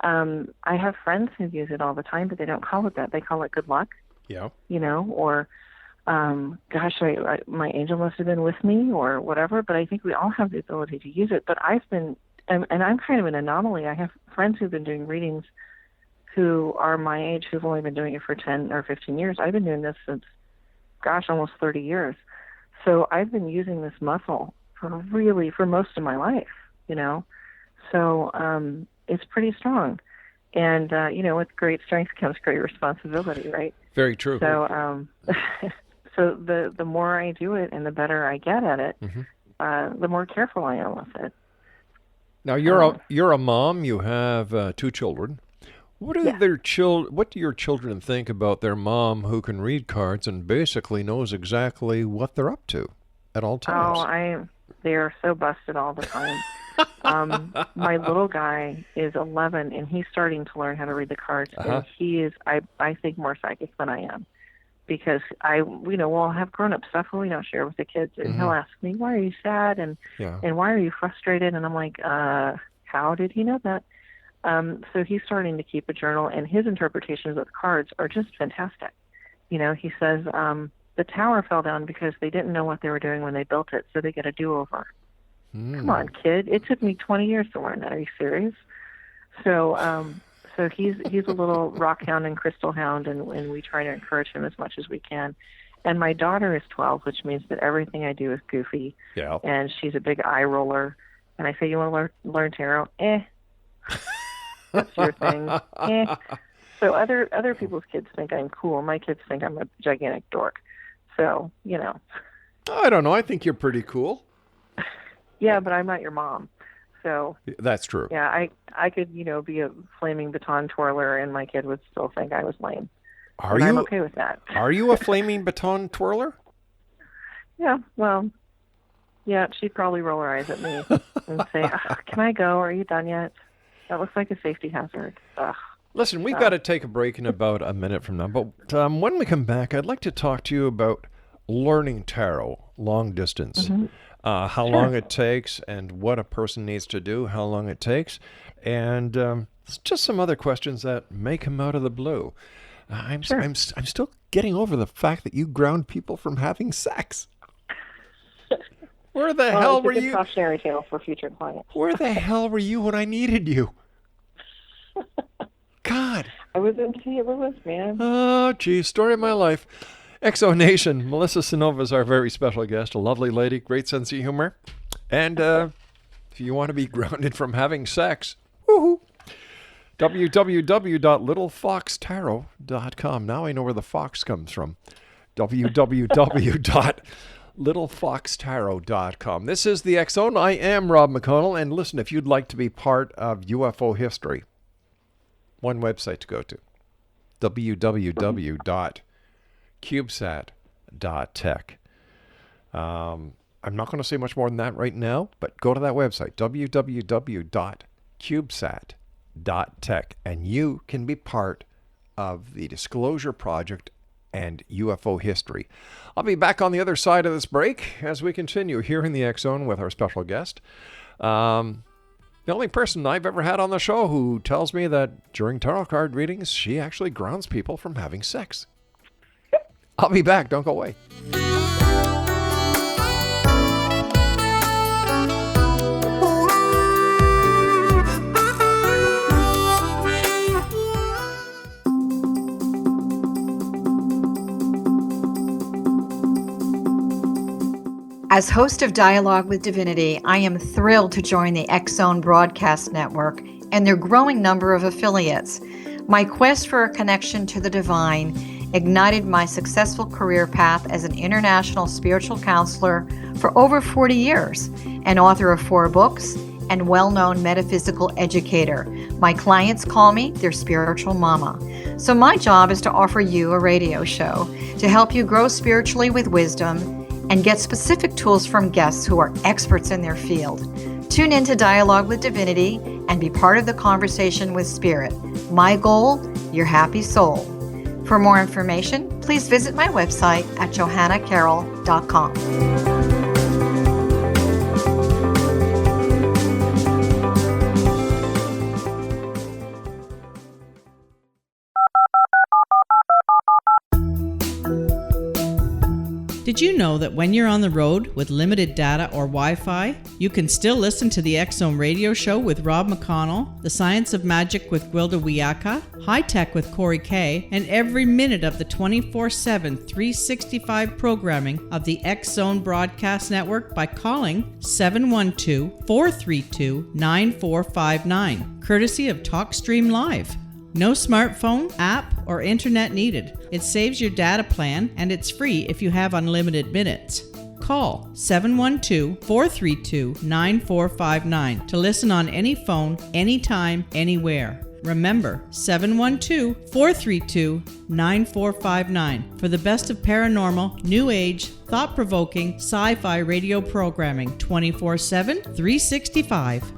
I have friends who use it all the time, but they don't call it that. They call it good luck. Yeah. Or, gosh, my angel must have been with me or whatever, but I think we all have the ability to use it. But I've been, and I'm kind of an anomaly. I have friends who've been doing readings who are my age, who've only been doing it for 10 or 15 years. I've been doing this since, almost 30 years. So I've been using this muscle for most of my life, So it's pretty strong. And, with great strength comes great responsibility, right? Very true. So so the more I do it and the better I get at it, the more careful I am with it. Now, you're a mom. You have 2 children. What do your children think about their mom who can read cards and basically knows exactly what they're up to at all times? They are so busted all the time. My little guy is 11, and he's starting to learn how to read the cards. And he is, I think, more psychic than I am, because we'll have grown-up stuff we don't share with the kids, and he'll ask me, "Why are you sad?" and "Why are you frustrated?" And I'm like, "How did he know that?" So he's starting to keep a journal, and his interpretations of the cards are just fantastic. He says the tower fell down because they didn't know what they were doing when they built it, so they get a do-over. Come on, kid! It took me 20 years to learn that. Are you serious? So he's a little rock hound and crystal hound, and we try to encourage him as much as we can. And my daughter is 12, which means that everything I do is goofy. Yeah. And she's a big eye roller. And I say, you want to learn tarot? That's your thing. So other people's kids think I'm cool. My kids think I'm a gigantic dork. So, I don't know. I think you're pretty cool. Yeah, but I'm not your mom. So that's true. Yeah, I could, be a flaming baton twirler and my kid would still think I was lame. I'm okay with that. Are you a flaming baton twirler? Yeah, well, yeah, she'd probably roll her eyes at me and say, can I go? Are you done yet? That looks like a safety hazard. Ugh. Listen, we've got to take a break in about a minute from now. But when we come back, I'd like to talk to you about learning tarot, long distance. Mm-hmm. How long it takes and what a person needs to do, how long it takes. And just some other questions that may come out of the blue. I'm still getting over the fact that you ground people from having sex. Where the hell were you? It's a good cautionary tale for future clients. Where the hell were you when I needed you? God. I was in St. Louis, man. Oh, geez, story of my life. Exo Nation, Melissa Cynova is our very special guest, a lovely lady, great sense of humor. And if you want to be grounded from having sex, woohoo. www.littlefoxtarot.com. Now I know where the fox comes from. www.littlefoxtarot.com. This is the X Zone. I am Rob McConnell. And listen, if you'd like to be part of UFO history, one website to go to, www.cubesat.tech. I'm not going to say much more than that right now, but go to that website, www.cubesat.tech. And you can be part of the Disclosure Project and UFO history. I'll be back on the other side of this break as we continue here in the X Zone with our special guest. The only person I've ever had on the show who tells me that during tarot card readings, she actually grounds people from having sex. I'll be back. Don't go away. As host of Dialogue with Divinity, I am thrilled to join the X Zone Broadcast Network and their growing number of affiliates. My quest for a connection to the divine ignited my successful career path as an international spiritual counselor for over 40 years, an author of 4 books, and well-known metaphysical educator. My clients call me their spiritual mama. So my job is to offer you a radio show to help you grow spiritually with wisdom and get specific tools from guests who are experts in their field. Tune in to Dialogue with Divinity and be part of the conversation with Spirit. My goal, your happy soul. For more information, please visit my website at johannacarroll.com. Did you know that when you're on the road with limited data or Wi-Fi, you can still listen to the X Zone radio show with Rob McConnell, The Science of Magic with Gwilda Wiyaka, High Tech with Corey Kay, and every minute of the 24/7, 365 programming of the X Zone Broadcast Network by calling 712-432-9459, courtesy of TalkStream Live. No smartphone, app, or internet needed. It saves your data plan, and it's free if you have unlimited minutes. Call 712-432-9459 to listen on any phone, anytime, anywhere. Remember, 712-432-9459 for the best of paranormal, new age, thought-provoking, sci-fi radio programming 24/7, 365.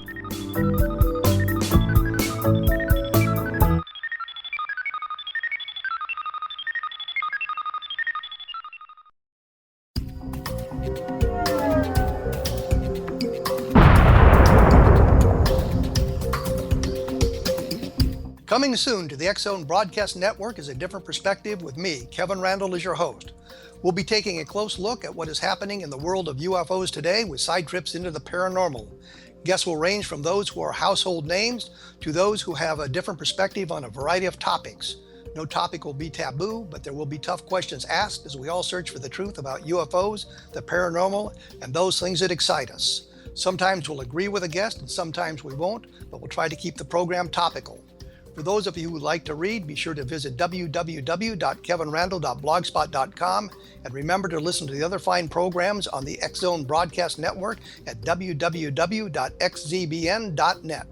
Coming soon to the X Zone Broadcast Network is A Different Perspective with me, Kevin Randall, as your host. We'll be taking a close look at what is happening in the world of UFOs today with side trips into the paranormal. Guests will range from those who are household names to those who have a different perspective on a variety of topics. No topic will be taboo, but there will be tough questions asked as we all search for the truth about UFOs, the paranormal, and those things that excite us. Sometimes we'll agree with a guest and sometimes we won't, but we'll try to keep the program topical. For those of you who would like to read, be sure to visit www.kevinrandle.blogspot.com and remember to listen to the other fine programs on the X Zone Broadcast Network at www.xzbn.net.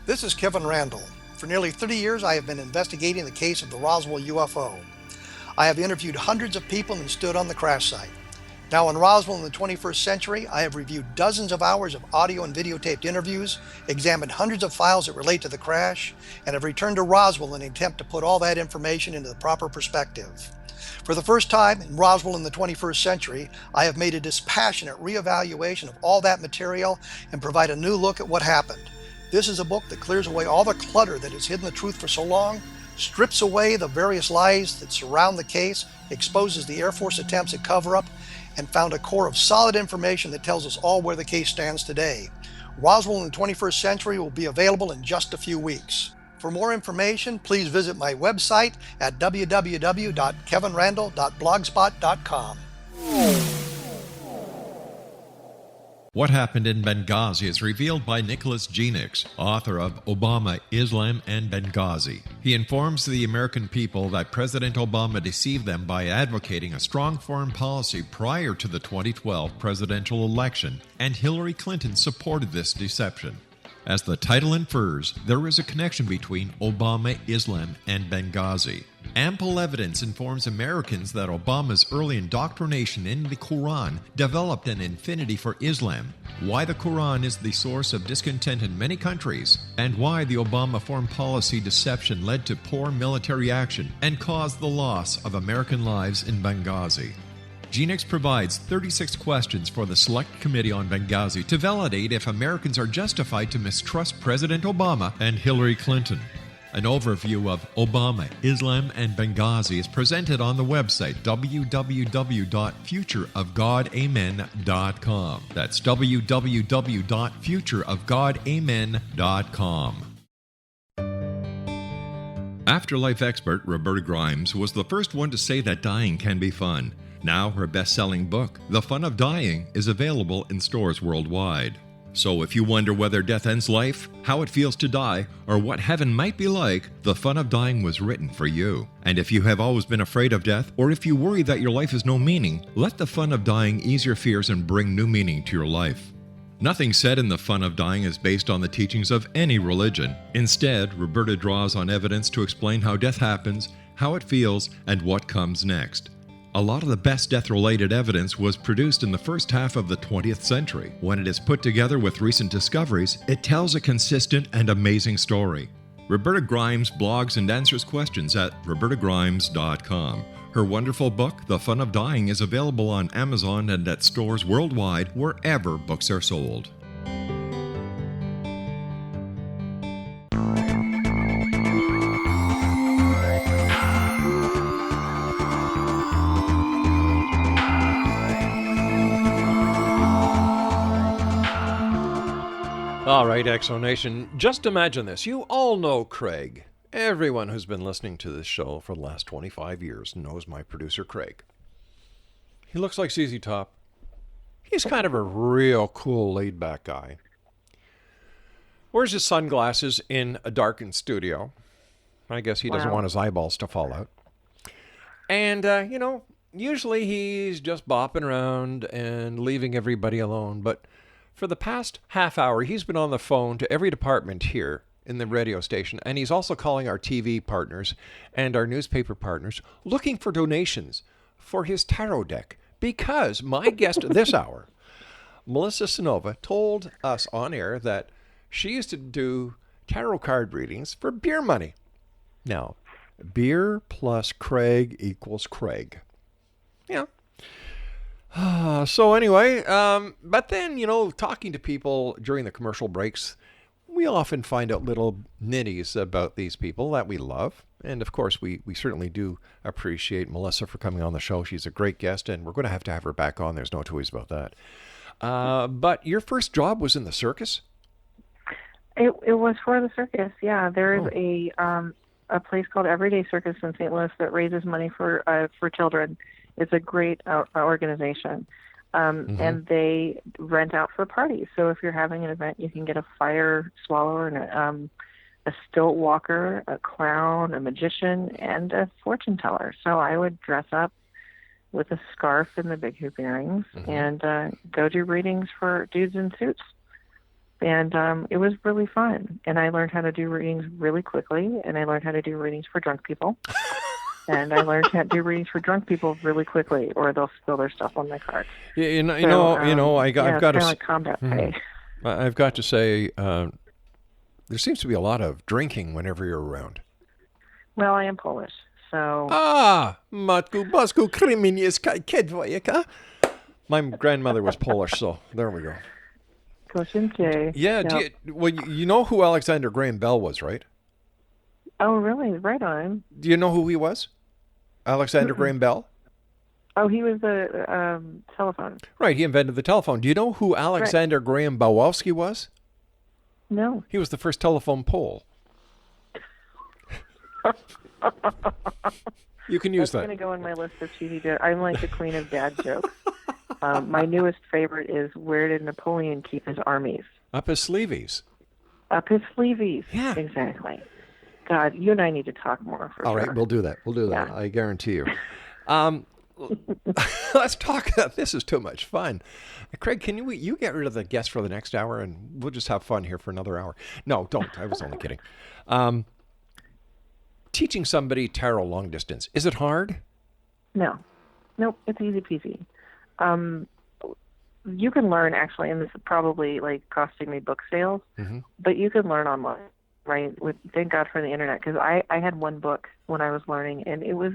This is Kevin Randle. For nearly 30 years, I have been investigating the case of the Roswell UFO. I have interviewed hundreds of people and stood on the crash site. Now in Roswell in the 21st century, I have reviewed dozens of hours of audio and videotaped interviews, examined hundreds of files that relate to the crash, and have returned to Roswell in an attempt to put all that information into the proper perspective. For the first time in Roswell in the 21st century, I have made a dispassionate reevaluation of all that material and provide a new look at what happened. This is a book that clears away all the clutter that has hidden the truth for so long, strips away the various lies that surround the case, exposes the Air Force attempts at cover-up, and found a core of solid information that tells us all where the case stands today. Roswell in the 21st century will be available in just a few weeks. For more information, please visit my website at www.kevinrandle.blogspot.com. What Happened in Benghazi is revealed by Nicholas Genix, author of Obama, Islam, and Benghazi. He informs the American people that President Obama deceived them by advocating a strong foreign policy prior to the 2012 presidential election, and Hillary Clinton supported this deception. As the title infers, there is a connection between Obama, Islam, and Benghazi. Ample evidence informs Americans that Obama's early indoctrination in the Quran developed an affinity for Islam, why the Quran is the source of discontent in many countries, and why the Obama foreign policy deception led to poor military action and caused the loss of American lives in Benghazi. Genix provides 36 questions for the Select Committee on Benghazi to validate if Americans are justified to mistrust President Obama and Hillary Clinton. An overview of Obama, Islam, and Benghazi is presented on the website www.futureofgodamen.com. That's www.futureofgodamen.com. Afterlife expert Roberta Grimes was the first one to say that dying can be fun. Now her best-selling book, The Fun of Dying, is available in stores worldwide. So if you wonder whether death ends life, how it feels to die, or what heaven might be like, The Fun of Dying was written for you. And if you have always been afraid of death, or if you worry that your life has no meaning, let The Fun of Dying ease your fears and bring new meaning to your life. Nothing said in The Fun of Dying is based on the teachings of any religion. Instead, Roberta draws on evidence to explain how death happens, how it feels, and what comes next. A lot of the best death-related evidence was produced in the first half of the 20th century. When it is put together with recent discoveries, it tells a consistent and amazing story. Roberta Grimes blogs and answers questions at robertagrimes.com. Her wonderful book, The Fun of Dying, is available on Amazon and at stores worldwide wherever books are sold. All right, Exonation, just imagine this. You all know Craig. Everyone who's been listening to this show for the last 25 years knows my producer, Craig. He looks like ZZ Top. He's kind of a real cool, laid-back guy. Wears his sunglasses in a darkened studio. I guess he doesn't want his eyeballs to fall out. And, usually he's just bopping around and leaving everybody alone, but for the past half hour, he's been on the phone to every department here in the radio station, and he's also calling our TV partners and our newspaper partners looking for donations for his tarot deck, because my guest this hour, Melissa Cynova, told us on air that she used to do tarot card readings for beer money. Now, beer plus Craig equals Craig. Yeah. So anyway, but then, talking to people during the commercial breaks, we often find out little nitties about these people that we love. And of course, we certainly do appreciate Melissa for coming on the show. She's a great guest, and we're going to have her back on. There's no two ways about that. But your first job was in the circus? It was for the circus, yeah. There is a place called Everyday Circus in St. Louis that raises money for children. It's a great organization. And they rent out for parties. So if you're having an event, you can get a fire swallower and a stilt walker, a clown, a magician, and a fortune teller. So I would dress up with a scarf and the big hoop earrings and go do readings for dudes in suits. And it was really fun. And I learned how to do readings really quickly, and I learned how to do readings for drunk people. And I learned how to do readings for drunk people really quickly, or they'll spill their stuff on my cards. I've got to like combat pay. I've got to say, there seems to be a lot of drinking whenever you're around. Well, I am Polish, so. Matku Basku Kryminieska Kedwojeka. My grandmother was Polish, so there we go. Kosinke. Yeah, Yep. you know who Alexander Graham Bell was, right? Oh, really? Right on. Do you know who he was? Alexander Graham Bell? Oh, he was the telephone. Right, he invented the telephone. Do you know who Alexander Graham Bowalski was? No. He was the first telephone pole. You can use that. That's going to go on my list of TV jokes. I'm like the queen of dad jokes. My newest favorite is, where did Napoleon keep his armies? Up his sleeveys. Up his sleeveys. Yeah. Exactly. God, you and I need to talk more for All sure. right, we'll do that. We'll do that. Yeah. I guarantee you. Let's talk. This is too much fun. Craig, can you get rid of the guest for the next hour, and we'll just have fun here for another hour? No, don't. I was only kidding. Teaching somebody tarot long distance, is it hard? No. Nope, it's easy peasy. You can learn, actually, and this is probably like costing me book sales, but you can learn online, right? Thank God for the internet, because I had one book when I was learning, and it was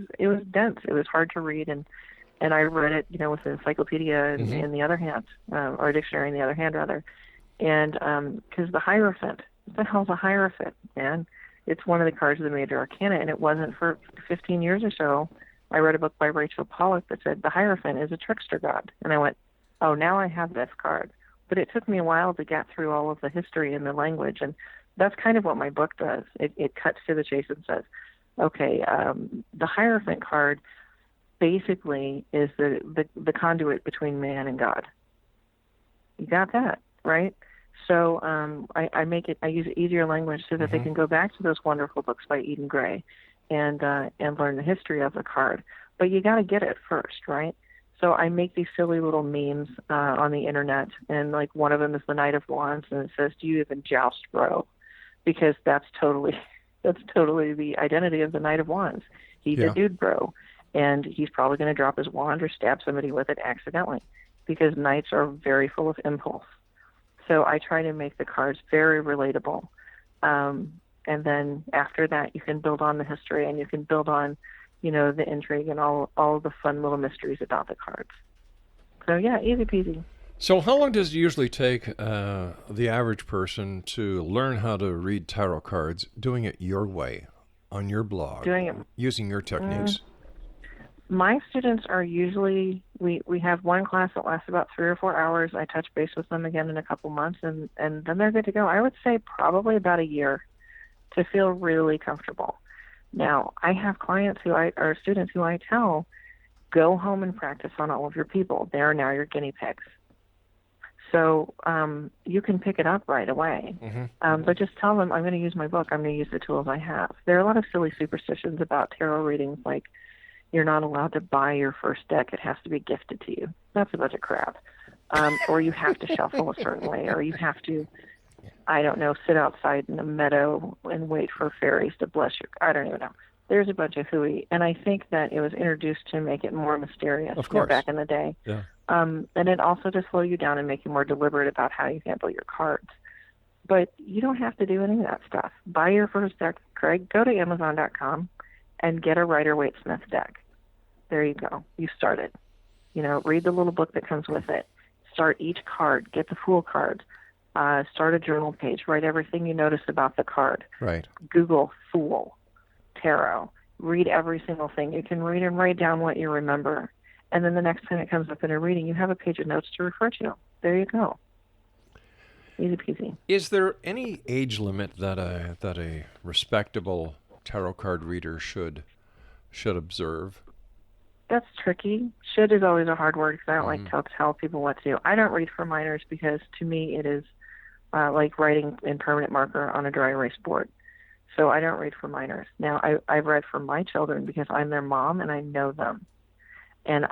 dense. It was hard to read, and I read it, with an encyclopedia in the other hand, or a dictionary in the other hand, rather. And because the Hierophant, what the hell's a Hierophant, man? It's one of the cards of the major arcana, and it wasn't for 15 years or so. I read a book by Rachel Pollack that said the Hierophant is a trickster god. And I went, oh, now I have this card. But it took me a while to get through all of the history and the language, and that's kind of what my book does. It cuts to the chase and says, okay, the Hierophant card basically is the conduit between man and God. You got that, right? So I use easier language so that they can go back to those wonderful books by Eden Gray and learn the history of the card. But you got to get it first, right? So I make these silly little memes on the internet, and like one of them is the Knight of Wands, and it says, "Do you even joust, bro?" Because that's totally the identity of the Knight of Wands. He's a dude, bro, and he's probably going to drop his wand or stab somebody with it accidentally, because knights are very full of impulse. So I try to make the cards very relatable. And then after that, you can build on the history, and you can build on, the intrigue and all the fun little mysteries about the cards. So yeah, easy peasy. So how long does it usually take the average person to learn how to read tarot cards, doing it your way, on your blog, using your techniques? My students are usually, we have one class that lasts about 3 or 4 hours. I touch base with them again in a couple months, and then they're good to go. I would say probably about a year to feel really comfortable. Now, I have clients or students who I tell, go home and practice on all of your people. They are now your guinea pigs. So you can pick it up right away. But just tell them, I'm going to use my book. I'm going to use the tools I have. There are a lot of silly superstitions about tarot readings, like you're not allowed to buy your first deck. It has to be gifted to you. That's a bunch of crap. Or you have to shuffle a certain way, or you have to, I don't know, sit outside in a meadow and wait for fairies to bless you. I don't even know. There's a bunch of hooey, and I think that it was introduced to make it more mysterious back in the day. Yeah. And it also to slow you down and make you more deliberate about how you handle your cards. But you don't have to do any of that stuff. Buy your first deck, Craig. Go to Amazon.com and get a Rider-Waite-Smith deck. There you go. You started. Read the little book that comes with it. Start each card. Get the Fool card. Start a journal page. Write everything you notice about the card. Right. Google Fool. tarot. Read every single thing. You can read and write down what you remember. And then the next time it comes up in a reading, you have a page of notes to refer to. There you go. Easy peasy. Is there any age limit that a respectable tarot card reader should observe? That's tricky. Should is always a hard word because I don't like to tell people what to do. I don't read for minors because to me it is like writing in permanent marker on a dry erase board. So I don't read for minors. Now, I've read for my children because I'm their mom and I know them. And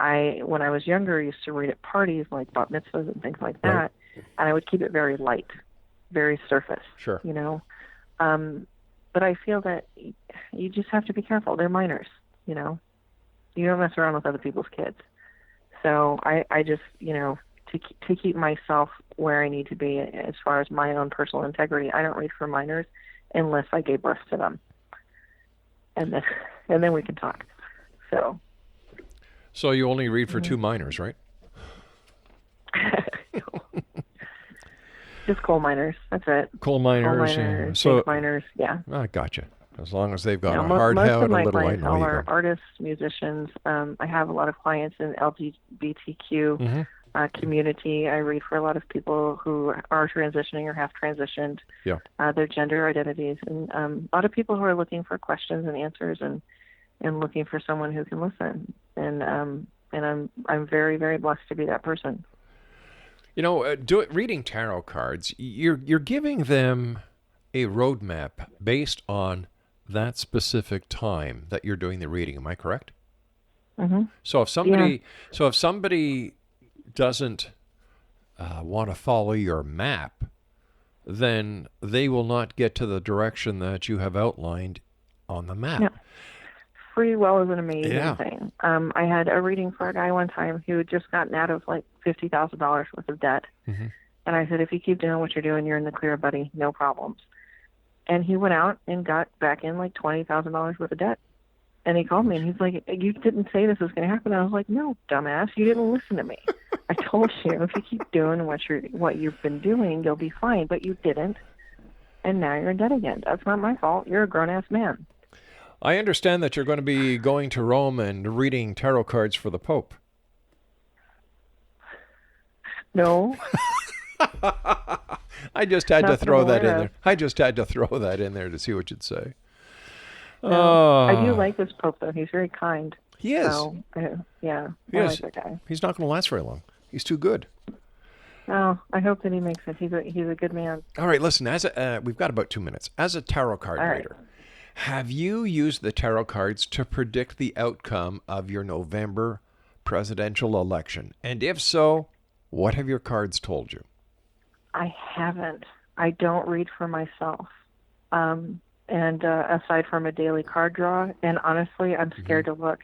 when I was younger, I used to read at parties like bat mitzvahs and things like that. Right. And I would keep it very light, very surface. Sure. You know? But I feel that you just have to be careful. They're minors, you know? You don't mess around with other people's kids. So I just, you know, to keep myself where I need to be as far as my own personal integrity, I don't read for minors unless I gave birth to them. And then we can talk. So you only read for 2 minors, right? Just coal miners. That's it. Coal miners. Yeah. So miners. Yeah. I gotcha. As long as they've got a most hard hat of and a my little clients light. are artists, musicians. I have a lot of clients in LGBTQ community. I read for a lot of people who are transitioning or have transitioned. Yeah. Their gender identities, and a lot of people who are looking for questions and answers, and looking for someone who can listen. And I'm very, very blessed to be that person. You know, reading tarot cards, you're giving them a roadmap based on that specific time that you're doing the reading. Am I correct? Mm-hmm. So if somebody doesn't want to follow your map, then they will not get to the direction that you have outlined on the map. Yeah. Free will is an amazing thing. I had a reading for a guy one time who had just gotten out of like $50,000 worth of debt. Mm-hmm. And I said, if you keep doing what you're doing, you're in the clear, buddy. No problems. And he went out and got back in like $20,000 worth of debt. And he called me and he's like, you didn't say this was going to happen. I was like, no, dumbass, you didn't listen to me. I told you if you keep doing what you've been doing, you'll be fine. But you didn't. And now you're in debt again. That's not my fault. You're a grown-ass man. I understand that you're going to be going to Rome and reading tarot cards for the Pope. No. I just had to throw that in there. I just had to throw that in there to see what you'd say. No, I do like this Pope, though. He's very kind. He is. So, yeah, I like that guy. He's not going to last very long. He's too good. Oh, I hope that he makes it. He's a good man. All right, listen. We've got about 2 minutes. As a tarot card reader, have you used the tarot cards to predict the outcome of your November presidential election? And if so, what have your cards told you? I haven't. I don't read for myself. And aside from a daily card draw, and honestly, I'm scared to look.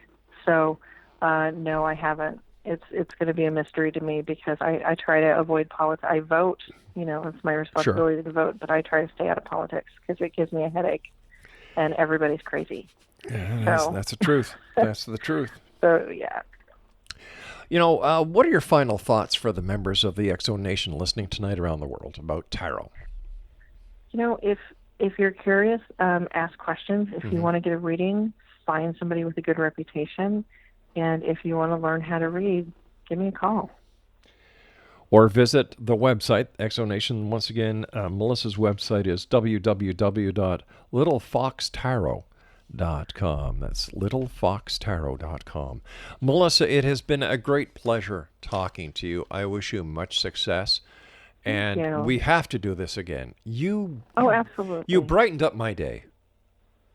So, no, I haven't. It's going to be a mystery to me because I try to avoid politics. I vote, it's my responsibility to vote, but I try to stay out of politics because it gives me a headache, and everybody's crazy. Yeah, that's the truth. That's the truth. So, yeah. What are your final thoughts for the members of the X Zone Nation listening tonight around the world about tarot? If you're curious, ask questions. If you want to get a reading, find somebody with a good reputation. And if you want to learn how to read, give me a call. Or visit the website, X Zone Nation. Once again, Melissa's website is www.littlefoxtarot.com. That's littlefoxtarot.com. Melissa, it has been a great pleasure talking to you. I wish you much success. And we have to do this again. Oh, absolutely. You brightened up my day.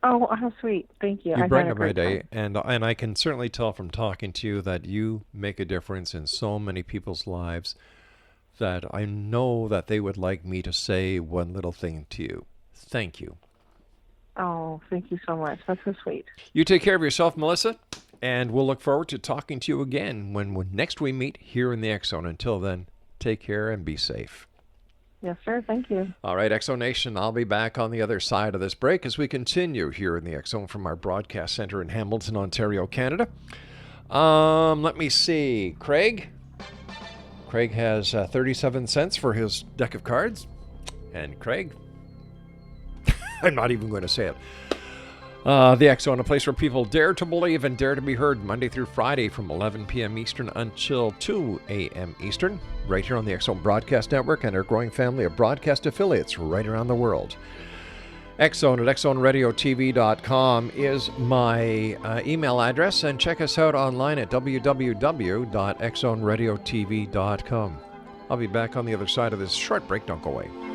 Oh, how sweet. Thank you. You brightened up my day. And I can certainly tell from talking to you that you make a difference in so many people's lives that I know that they would like me to say one little thing to you. Thank you. Oh, thank you so much. That's so sweet. You take care of yourself, Melissa, and we'll look forward to talking to you again when next we meet here in the X Zone. Until then, take care and be safe. Yes, sir. Thank you. All right, X Zone Nation, I'll be back on the other side of this break as we continue here in the X Zone from our broadcast center in Hamilton, Ontario, Canada. Let me see. Craig has 37 cents for his deck of cards. And Craig, I'm not even going to say it. The X Zone, a place where people dare to believe and dare to be heard, Monday through Friday from 11 p.m. Eastern until 2 a.m. Eastern, right here on the X Zone Broadcast Network and our growing family of broadcast affiliates right around the world. X Zone at xzoneradiotv.com is my email address, and check us out online at www.xzoneradiotv.com. I'll be back on the other side of this short break. Don't go away.